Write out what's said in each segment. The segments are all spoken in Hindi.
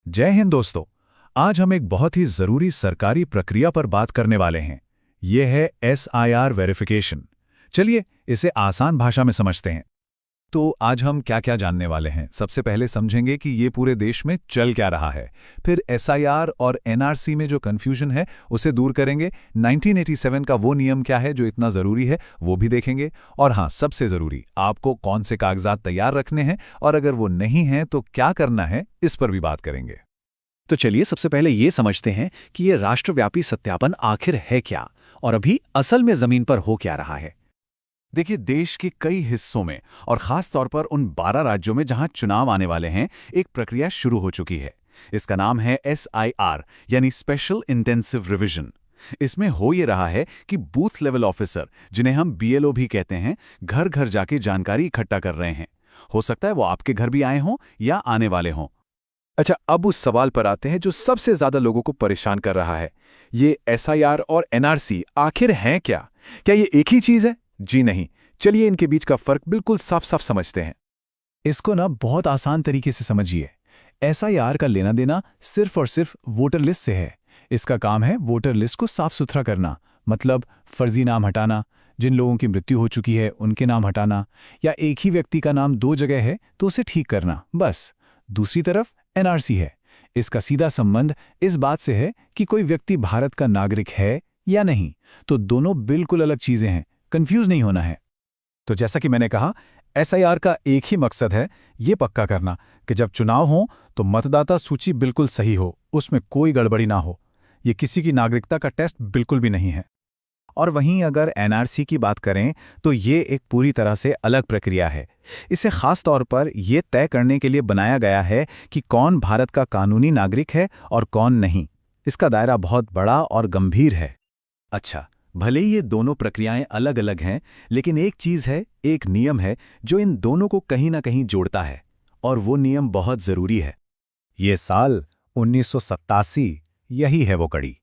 जय हिंद दोस्तों। आज हम एक बहुत ही ज़रूरी सरकारी प्रक्रिया पर बात करने वाले हैं। ये है SIR वेरिफिकेशन। चलिए इसे आसान भाषा में समझते हैं। तो आज हम क्या क्या जानने वाले हैं। सबसे पहले समझेंगे कि ये पूरे देश में चल क्या रहा है। फिर SIR और NRC में जो कन्फ्यूजन है उसे दूर करेंगे। 1987 का वो नियम क्या है जो इतना ज़रूरी है वो भी देखेंगे। और हाँ, सबसे ज़रूरी, आपको कौन से कागजात तैयार रखने हैं और अगर वो नहीं हैं तो क्या करना है, इस पर भी बात करेंगे। तो चलिए सबसे पहले ये समझते हैं कि ये राष्ट्रव्यापी सत्यापन आखिर है क्या और अभी असल में जमीन पर हो क्या रहा है। देखिए, देश के कई हिस्सों में और खास तौर पर उन 12 राज्यों में जहां चुनाव आने वाले हैं, एक प्रक्रिया शुरू हो चुकी है। इसका नाम है SIR यानी स्पेशल इंटेंसिव रिवीजन। इसमें हो ये रहा है कि बूथ लेवल ऑफिसर, जिन्हें हम BLO भी कहते हैं, घर घर जाके जानकारी इकट्ठा कर रहे हैं। हो सकता है वो आपके घर भी आए हों या आने वाले हों। अच्छा, अब उस सवाल पर आते हैं जो सबसे ज्यादा लोगों को परेशान कर रहा है। ये SIR और NRC आखिर हैं क्या? क्या ये एक ही चीज है? जी नहीं। चलिए इनके बीच का फर्क बिल्कुल साफ साफ समझते हैं। इसको ना बहुत आसान तरीके से समझिए। SIR का लेना देना सिर्फ और सिर्फ वोटर लिस्ट से है। इसका काम है वोटर लिस्ट को साफ सुथरा करना, मतलब फर्जी नाम हटाना, जिन लोगों की मृत्यु हो चुकी है उनके नाम हटाना, या एक ही व्यक्ति का नाम 2 जगह है तो उसे ठीक करना, बस। दूसरी तरफ NRC है। इसका सीधा संबंध इस बात से है कि कोई व्यक्ति भारत का नागरिक है या नहीं। तो दोनों बिल्कुल अलग चीजें हैं, कंफ्यूज नहीं होना है। तो जैसा कि मैंने कहा, SIR का एक ही मकसद है ये पक्का करना कि जब चुनाव हो तो मतदाता सूची बिल्कुल सही हो, उसमें कोई गड़बड़ी ना हो। ये किसी की नागरिकता का टेस्ट बिल्कुल भी नहीं है। और वहीं अगर NRC की बात करें तो ये एक पूरी तरह से अलग प्रक्रिया है। इसे खास तौर पर यह तय करने के लिए बनाया गया है कि कौन भारत का कानूनी नागरिक है और कौन नहीं। इसका दायरा बहुत बड़ा और गंभीर है। अच्छा, भले ही ये दोनों प्रक्रियाएं अलग अलग हैं, लेकिन एक चीज़ है, एक नियम है जो इन दोनों को कहीं ना कहीं जोड़ता है, और वो नियम बहुत ज़रूरी है। ये साल 1987, यही है वो कड़ी।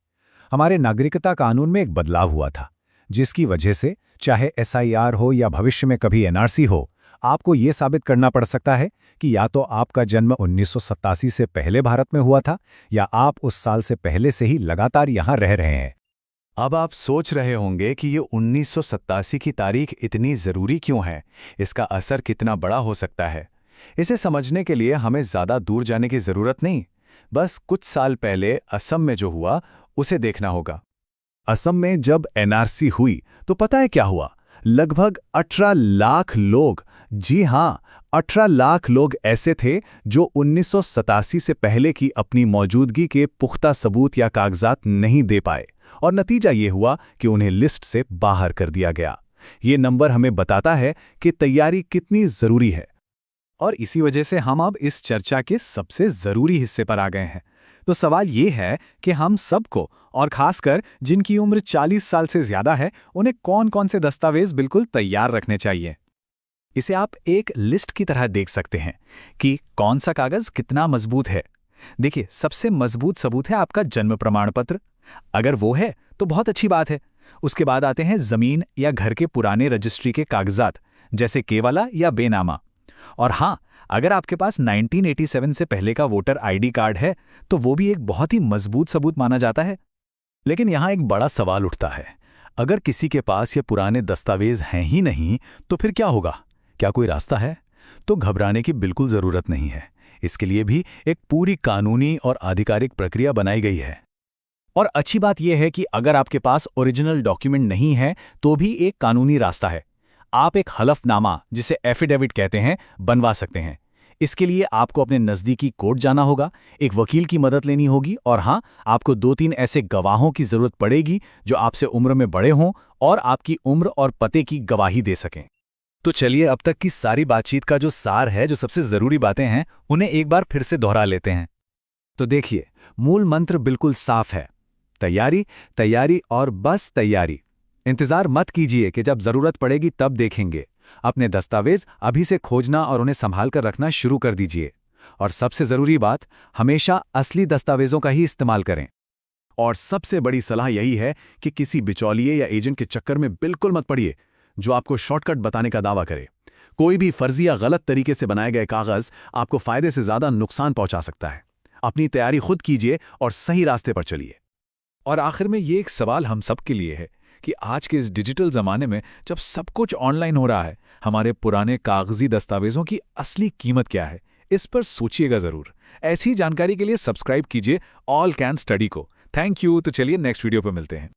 हमारे नागरिकता कानून में एक बदलाव हुआ था, जिसकी वजह से चाहे SIR हो या भविष्य में कभी NRC हो, आपको ये साबित करना पड़ सकता है कि या तो आपका जन्म 1987 से पहले भारत में हुआ था या आप उस साल से पहले से ही लगातार यहाँ रह रहे हैं। अब आप सोच रहे होंगे कि ये 1987 की तारीख इतनी ज़रूरी क्यों है, इसका असर कितना बड़ा हो सकता है। इसे समझने के लिए हमें ज़्यादा दूर जाने की ज़रूरत नहीं, बस कुछ साल पहले असम में जो हुआ उसे देखना होगा। असम में जब NRC हुई तो पता है क्या हुआ? लगभग 18 लाख लोग, जी हां, 18 लाख लोग ऐसे थे जो 1987 से पहले की अपनी मौजूदगी के पुख्ता सबूत या कागजात नहीं दे पाए, और नतीजा ये हुआ कि उन्हें लिस्ट से बाहर कर दिया गया। ये नंबर हमें बताता है कि तैयारी कितनी जरूरी है। और इसी वजह से हम अब इस चर्चा के सबसे जरूरी हिस्से पर आ गए हैं। तो सवाल ये है कि हम सबको, और खासकर जिनकी उम्र 40 साल से ज्यादा है, उन्हें कौन कौन से दस्तावेज बिल्कुल तैयार रखने चाहिए। इसे आप एक लिस्ट की तरह देख सकते हैं कि कौन सा कागज कितना मजबूत है। देखिए, सबसे मजबूत सबूत है आपका जन्म प्रमाण पत्र। अगर वो है तो बहुत अच्छी बात है। उसके बाद आते हैं जमीन या घर के पुराने रजिस्ट्री के कागजात, जैसे केवाला या बेनामा। और हाँ, अगर आपके पास 1987 से पहले का वोटर ID कार्ड है तो वो भी एक बहुत ही मजबूत सबूत माना जाता है। लेकिन यहाँ एक बड़ा सवाल उठता है, अगर किसी के पास ये पुराने दस्तावेज हैं ही नहीं तो फिर क्या होगा? क्या कोई रास्ता है? तो घबराने की बिल्कुल ज़रूरत नहीं है। इसके लिए भी एक पूरी कानूनी और आधिकारिक प्रक्रिया बनाई गई है। और अच्छी बात यह है कि अगर आपके पास ओरिजिनल डॉक्यूमेंट नहीं है तो भी एक कानूनी रास्ता है। आप एक हलफनामा, जिसे एफिडेविट कहते हैं, बनवा सकते हैं। इसके लिए आपको अपने नज़दीकी कोर्ट जाना होगा, एक वकील की मदद लेनी होगी, और हाँ, आपको 2-3 ऐसे गवाहों की ज़रूरत पड़ेगी जो आपसे उम्र में बड़े हों और आपकी उम्र और पते की गवाही दे सकें। तो चलिए अब तक की सारी बातचीत का जो सार है, जो सबसे ज़रूरी बातें हैं, उन्हें एक बार फिर से दोहरा लेते हैं। तो देखिए, मूल मंत्र बिल्कुल साफ है। तैयारी, तैयारी और बस तैयारी। इंतजार मत कीजिए कि जब जरूरत पड़ेगी तब देखेंगे। अपने दस्तावेज अभी से खोजना और उन्हें संभाल कर रखना शुरू कर दीजिए। और सबसे जरूरी बात, हमेशा असली दस्तावेजों का ही इस्तेमाल करें। और सबसे बड़ी सलाह यही है कि किसी बिचौलिए या एजेंट के चक्कर में बिल्कुल मत पड़िए जो आपको शॉर्टकट बताने का दावा करे। कोई भी फर्जी या गलत तरीके से बनाए गए कागज आपको फायदे से ज्यादा नुकसान पहुंचा सकता है। अपनी तैयारी खुद कीजिए और सही रास्ते पर चलिए। और आखिर में ये एक सवाल हम सब के लिए है कि आज के इस डिजिटल ज़माने में जब सब कुछ ऑनलाइन हो रहा है, हमारे पुराने कागजी दस्तावेज़ों की असली कीमत क्या है? इस पर सोचिएगा ज़रूर। ऐसी जानकारी के लिए सब्सक्राइब कीजिए ऑल कैन स्टडी को। Thank you. तो चलिए नेक्स्ट वीडियो पर मिलते हैं।